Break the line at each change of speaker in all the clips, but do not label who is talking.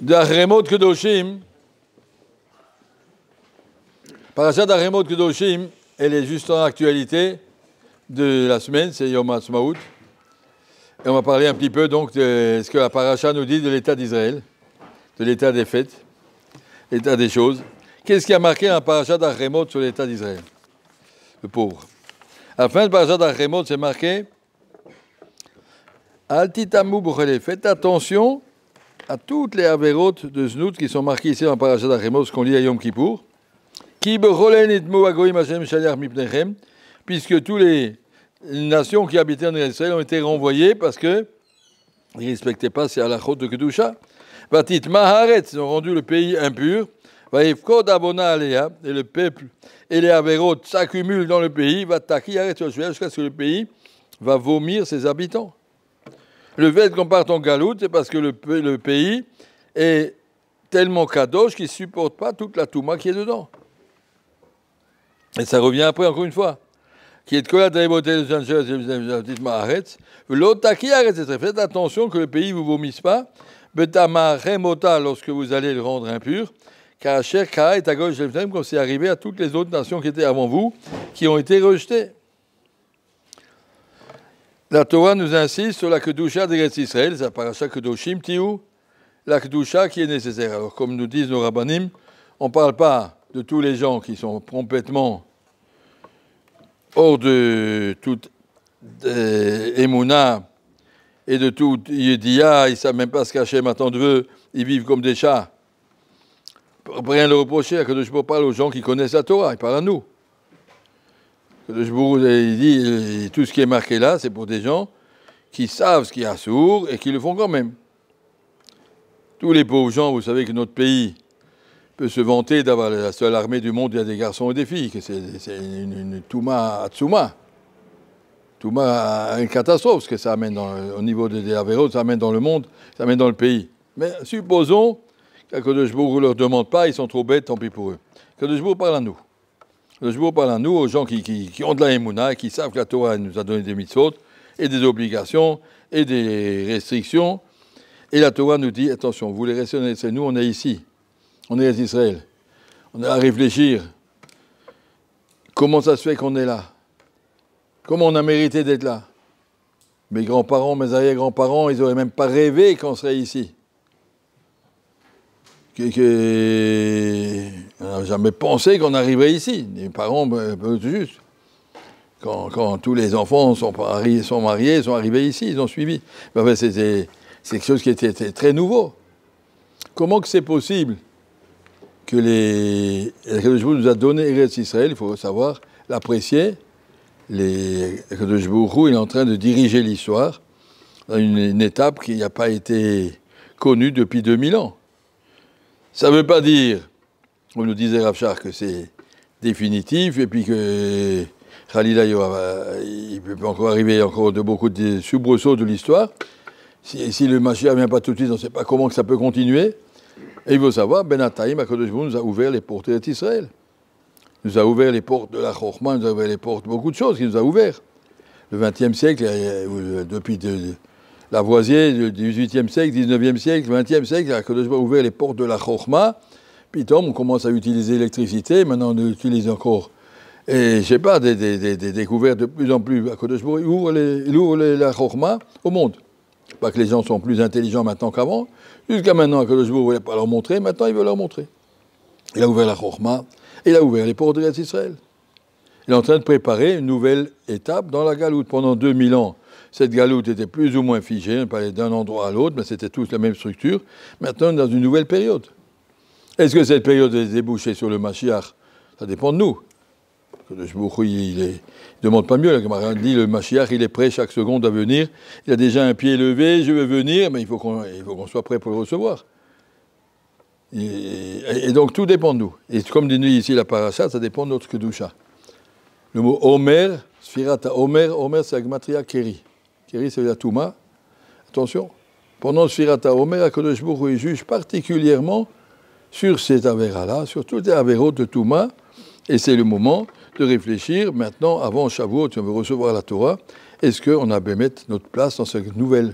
d'Aremot Kedoshim, Parashat d'Aremot Kedoshim, elle est juste en actualité de la semaine, c'est Yom HaAtzmaut. Et on va parler un petit peu donc de ce que la Parashat nous dit de l'état d'Israël, de l'état des fêtes, l'état des choses. Qu'est-ce qui a marqué la Parashat d'Aremot sur l'état d'Israël? Le pauvre. À la fin de Parashat d'Aremot, c'est marqué Al titamu b'cholei. Faites attention à toutes les avérotes de Znout qui sont marquées ici dans Parashat d'Aremot, ce qu'on lit à Yom Kippour. Ki b'cholei nitmu agoyim Hashem shaliach mipnechem, puisque toutes les nations qui habitaient en Israël ont été renvoyées parce qu'ils ne respectaient pas ces halachot de Kedusha. Vatit maharetz, ils ont rendu le pays impur. Vaïfkod abona alea, et le peuple et les avérotes s'accumulent dans le pays. Vataki arrête jusqu'à ce que le pays va vomir ses habitants. Le fait qu'on parte en galoute, c'est parce que le pays est tellement kadosh qu'il ne supporte pas toute la touma qui est dedans. Et ça revient après, encore une fois. Qui est de quoi la beauté de l'otaki arrête. Faites attention que le pays ne vous vomisse pas. Betamaremota, lorsque vous allez le rendre impur. Car Ka est à gauche de Jérusalem, comme c'est arrivé à toutes les autres nations qui étaient avant vous, qui ont été rejetées. La Torah nous insiste sur la Kedusha d'Eretz Israël, c'est la Parashat Kedoshim Tiou, la Kedusha qui est nécessaire. Alors, comme nous disent nos rabbanim, on ne parle pas de tous les gens qui sont complètement hors de toute Emouna et de toute Yediya, ils ne savent même pas ce qu'Hachem attend d'eux, ils vivent comme des chats. Rien ne le reprocher, Akadosh Baruch Hu parle aux gens qui connaissent la Torah, il parle à nous. Akadosh Baruch Hu, il dit, tout ce qui est marqué là, c'est pour des gens qui savent ce qu'il y a sourd et qui le font quand même. Tous les pauvres gens, vous savez que notre pays peut se vanter d'avoir la seule armée du monde, il y a des garçons et des filles, que c'est une Touma Atsuma. Touma, une catastrophe, ce que ça amène au niveau des Avérotes, ça amène dans le monde, ça amène dans le pays. Mais supposons qu'Akadosh Baruch Hu ne leur demande pas, ils sont trop bêtes, tant pis pour eux. Akadosh Baruch Hu parle à nous. Akadosh Baruch Hu parle à nous, aux gens qui ont de la émouna, qui savent que la Torah nous a donné des mitzvot, et des obligations, et des restrictions. Et la Torah nous dit, attention, vous voulez rester en Israël, nous on est ici, on est en Israël. On est à réfléchir. Comment ça se fait qu'on est là? Comment on a mérité d'être là? Mes grands-parents, mes arrière-grands-parents, ils n'auraient même pas rêvé qu'on serait ici. On n'a jamais pensé qu'on arriverait ici. Les parents, juste. Quand tous les enfants sont mariés, sont arrivés ici, ils ont suivi. Enfin, c'est quelque chose qui était très nouveau. Comment que c'est possible que Akadosh Baruch Hu nous a donné Eretz Israël, il faut savoir l'apprécier. Akadosh Baruch Hu, il est en train de diriger l'histoire dans une étape qui n'a pas été connue depuis 2000 ans. Ça ne veut pas dire, comme nous disait Rav Shach, que c'est définitif et puis que Khalila, il peut encore arriver encore de beaucoup de soubresauts de l'histoire. Si le Mashiach ne vient pas tout de suite, on ne sait pas comment que ça peut continuer. Et il faut savoir, Ben Ataïm, Akadosh Baruch Hu nous a ouvert les portes d'Israël. Il nous a ouvert les portes de la Chokhmah, il nous a ouvert les portes de beaucoup de choses qu'il nous a ouvert. Le XXe siècle, depuis Lavoisier, le XVIIIe siècle, XIXe siècle, XXe siècle, Akadosh Baruch Hu a ouvert les portes de la Chokhmah. Puis on commence à utiliser l'électricité, maintenant on utilise encore, et je ne sais pas, des découvertes de plus en plus. Akadosh Baruch Hu ouvre la Chokhmah au monde. Pas que les gens sont plus intelligents maintenant qu'avant. Jusqu'à maintenant, Akadosh Baruch Hu ne voulait pas leur montrer, maintenant il veut leur montrer. Il a ouvert la Chokhmah, il a ouvert les portes d'Israël. Il est en train de préparer une nouvelle étape dans la galoute. Pendant 2000 ans, cette galoute était plus ou moins figée, on parlait d'un endroit à l'autre, mais c'était tous la même structure. Maintenant, on est dans une nouvelle période. Est-ce que cette période est débouchée sur le Mashiach? Ça dépend de nous. Akadosh Baruch Hu, il ne demande pas mieux. La Gemara dit le Mashiach, il est prêt chaque seconde à venir. Il a déjà un pied levé, je veux venir, mais il faut qu'on soit prêt pour le recevoir. Et donc tout dépend de nous. Et comme dit ici la parasha, ça dépend de notre Kedusha. Le mot Omer, Sfirata Omer c'est la Gematria Keri. Keri c'est la Touma. Attention, pendant Sfirata Omer, Akadosh Baruch Hu juge particulièrement sur ces avéras-là, sur toutes les avéros de Touma. Et c'est le moment de réfléchir maintenant, avant Shavuot, si on veut recevoir la Torah, est-ce qu'on a bien mettre notre place dans cette nouvelle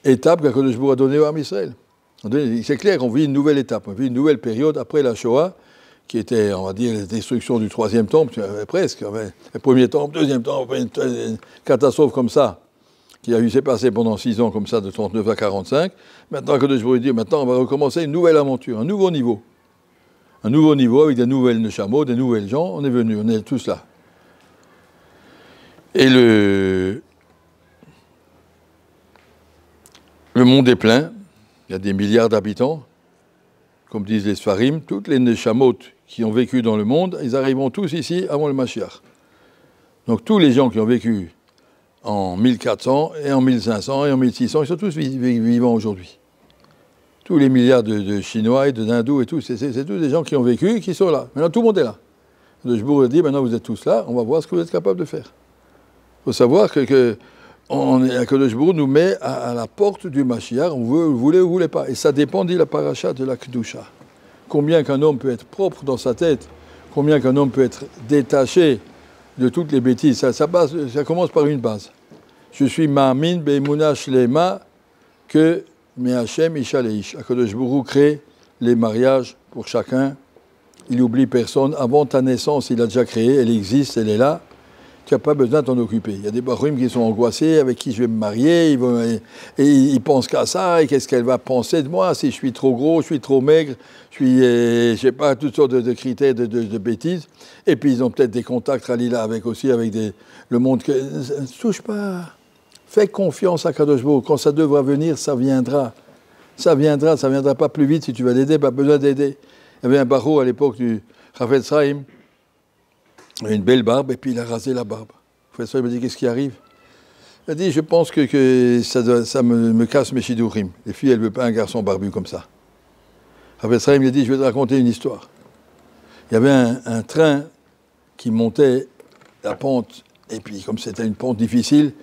étape qu'Akadosh Baruch Hu a donnée au Ham Israël? C'est clair qu'on vit une nouvelle étape, on vit une nouvelle période après la Shoah, qui était, on va dire, la destruction du troisième temple, presque. Le premier temple, deuxième temple, une catastrophe comme ça, qui s'est passée pendant 6 ans comme ça, de 39 à 45. Maintenant, que je voudrais dire, maintenant, on va recommencer une nouvelle aventure, un nouveau niveau. Un nouveau niveau avec des nouvelles chameaux, des nouvelles gens. On est venus, on est tous là. Et le monde est plein. Il y a des milliards d'habitants. Comme disent les Sfarim, toutes les Neshamot qui ont vécu dans le monde, ils arriveront tous ici avant le Mashiach. Donc tous les gens qui ont vécu en 1400 et en 1500 et en 1600, ils sont tous vivants aujourd'hui. Tous les milliards de Chinois et d'Hindous et tout, c'est tous des gens qui ont vécu et qui sont là. Maintenant tout le monde est là. Le Jbour dit, maintenant vous êtes tous là, on va voir ce que vous êtes capables de faire. Il faut savoir que le Jbour nous met à la porte du Mashiach, vous voulez ou vous voulez pas. Et ça dépend, dit la paracha de la Kedusha. Combien qu'un homme peut être propre dans sa tête, combien qu'un homme peut être détaché de toutes les bêtises. Ça commence par une base. Je suis ma'amin be'emuna shlema que me'Hashem isha leish. HaKadosh Baruch Hu crée les mariages pour chacun. Il n'oublie personne. Avant ta naissance, il a déjà créé, elle existe, elle est là. Tu n'as pas besoin de t'en occuper. Il y a des barouim qui sont angoissés, avec qui je vais me marier, et ils pensent qu'à ça, et qu'est-ce qu'elle va penser de moi, si je suis trop gros, je suis trop maigre, je sais pas, toutes sortes de critères de bêtises. Et puis ils ont peut-être des contacts Khalila avec le monde. Ne touche pas. Fais confiance à Kadosh Baruch Hu. Quand ça devra venir, ça viendra. Ça viendra pas plus vite si tu vas l'aider, pas besoin d'aider. Il y avait un barreau à l'époque du Chafetz Chaim. Il a une belle barbe, et puis il a rasé la barbe. Le professeur m'a dit, qu'est-ce qui arrive? Il a dit, je pense que ça me casse mes shidduchim. Les filles, elles ne veulent pas un garçon barbu comme ça. Le professeur m'a dit, je vais te raconter une histoire. Il y avait un train qui montait la pente, et puis comme c'était une pente difficile,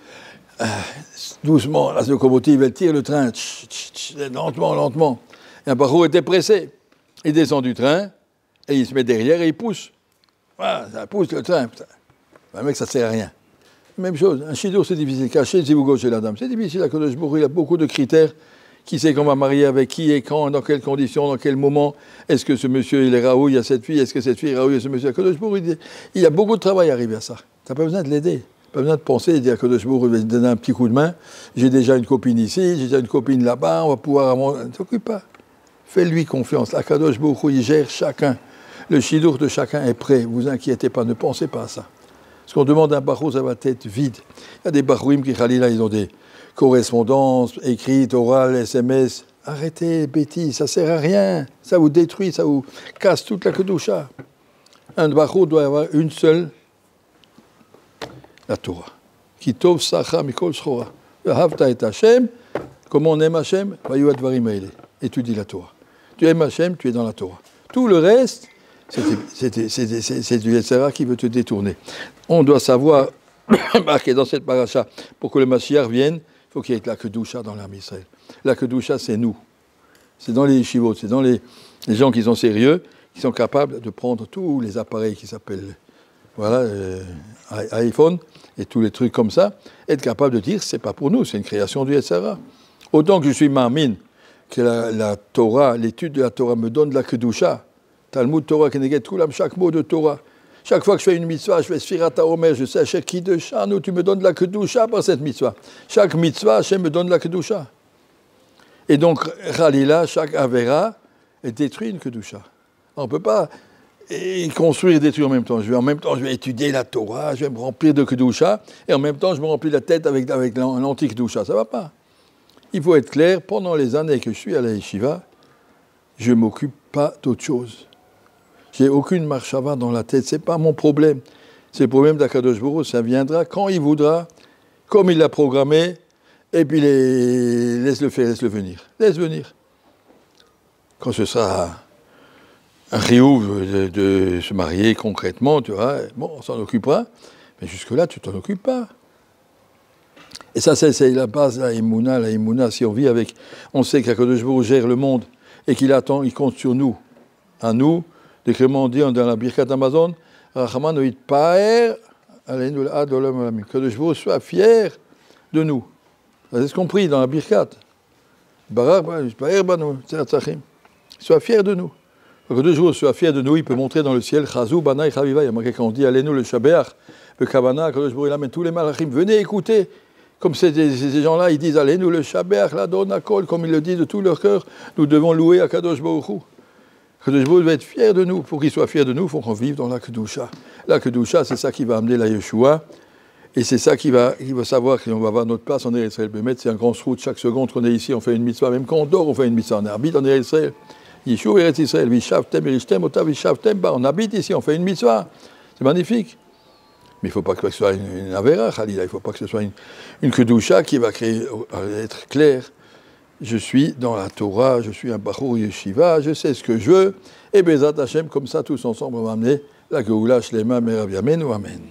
doucement, la locomotive, elle tire le train, lentement, lentement. Et un barreau était pressé. Il descend du train, et il se met derrière, et il pousse. Voilà, ça pousse le train, putain. Un mec, ça ne sert à rien. Même chose, un shidur, c'est difficile. Cacher si vous gauchez la dame, c'est difficile. À Kadosh Baruch Hu, il y a beaucoup de critères. Qui sait qu'on va marier avec qui et quand, dans quelles conditions, dans quel moment. Est-ce que ce monsieur, il est raoui à cette fille? Est-ce que cette fille est raoui à ce monsieur? À Kadosh Baruch Hu, il y a beaucoup de travail à arriver à ça. Tu n'as pas besoin de l'aider. Pas besoin de penser et dire à Kadosh Baruch Hu, je vais te donner un petit coup de main. J'ai déjà une copine ici, j'ai déjà une copine là-bas, on va pouvoir... Ne t'occupe pas. Fais-lui confiance. À Kadosh Baruch Hu, il gère chacun. Le shidur de chacun est prêt, ne vous inquiétez pas, ne pensez pas à ça. Parce qu'on demande à un barreau, ça va être vide. Il y a des barouim qui, Khalila, ils ont des correspondances écrites, orales, SMS. Arrêtez les bêtises, ça ne sert à rien. Ça vous détruit, ça vous casse toute la kedusha. Un barreau doit avoir une seule, la Torah. Ki tov sacha mikol shchora. Havta et Hashem, comment on aime Hashem, vayu advarim haele. Étudie la Torah. Tu aimes Hashem, tu es dans la Torah. Tout le reste, c'est du Yetzirah qui veut te détourner. On doit savoir, marqué dans cette paracha, pour que le Mashiach vienne, il faut qu'il y ait la Kedusha dans l'âme d'Israël. La Kedusha, c'est nous. C'est dans les yeshivot, c'est dans les gens qui sont sérieux, qui sont capables de prendre tous les appareils qui s'appellent iPhone et tous les trucs comme ça, être capable de dire, c'est pas pour nous, c'est une création du Yetzirah. Autant que je suis ma'amin, que la Torah, l'étude de la Torah me donne de la Kedusha. Talmud Torah, Keneget Kulam, chaque mot de Torah. Chaque fois que je fais une mitzvah, je fais Sfirat HaOmer, je sais, chaque qui de Shanu, tu me donnes de la Kedusha par cette mitzvah. Chaque mitzvah, Hashem me donne de la Kedusha. Et donc, Khalila, chaque Avera, est détruit une Kedusha. On ne peut pas construire et détruire en même temps. En même temps, je vais étudier la Torah, je vais me remplir de Kedusha, et en même temps, je me remplis la tête avec l'anti-Kedusha. Ça ne va pas. Il faut être clair, pendant les années que je suis à la Yeshiva, je ne m'occupe pas d'autre chose. J'ai aucune marchava dans la tête, c'est pas mon problème. C'est le problème d'Akadosh Baruch Hu, ça viendra quand il voudra, comme il l'a programmé, et puis laisse-le faire, laisse-le venir. Laisse venir. Quand ce sera un riouf de se marier concrètement, tu vois, bon, on s'en occupera, mais jusque-là, tu t'en occupes pas. Et ça, c'est la base, la Emouna, si on vit avec... On sait qu'Akadosh Baruch Hu gère le monde, et qu'il attend, il compte sur nous. À nous, décrément dit dans la Birkat Amazon, Rachaman oit paer aleinu l'ad olam olamim. Que Kadosh Baruch Hu soit fier de nous. C'est ce qu'on prie dans la Birkat. Sois fier de nous. Que deux jours soit fier de nous, il peut montrer dans le ciel, Chazou, Banaï, Chaviva. Il y a marqué quand on dit, allez-nous le Shabeach, le Kavana, que il amène tous les malachim. Venez écouter. Comme ces gens-là, ils disent, allez-nous le Shabeach, la Donakol, comme ils le disent de tout leur cœur, nous devons louer à Kadosh Baruch Hu. Kadosh Baruch Hu doit être fier de nous. Pour qu'il soit fier de nous, il faut qu'on vive dans la Kedusha. La Kedusha, c'est ça qui va amener la Yeshua. Et c'est ça qui va savoir qu'on va avoir notre place en Eretz Israël. C'est un grand route chaque seconde qu'on est ici, on fait une mitzvah. Même quand on dort, on fait une mitzvah. On habite en Eretz Israël. Yeshua Eretz Israël, Vishavtem, Erishtem, Otav, Vishavtem, on habite ici, on fait une mitzvah. C'est magnifique. Mais il ne faut pas que ce soit une Avera, Khalila. Il ne faut pas que ce soit une Kedusha qui va être claire. Je suis dans la Torah, je suis un Bachur Yeshiva, je sais ce que je veux. Et Bezat Hashem, comme ça, tous ensemble, on va amener la Geoula Shlema Merav Yamenu. Amen.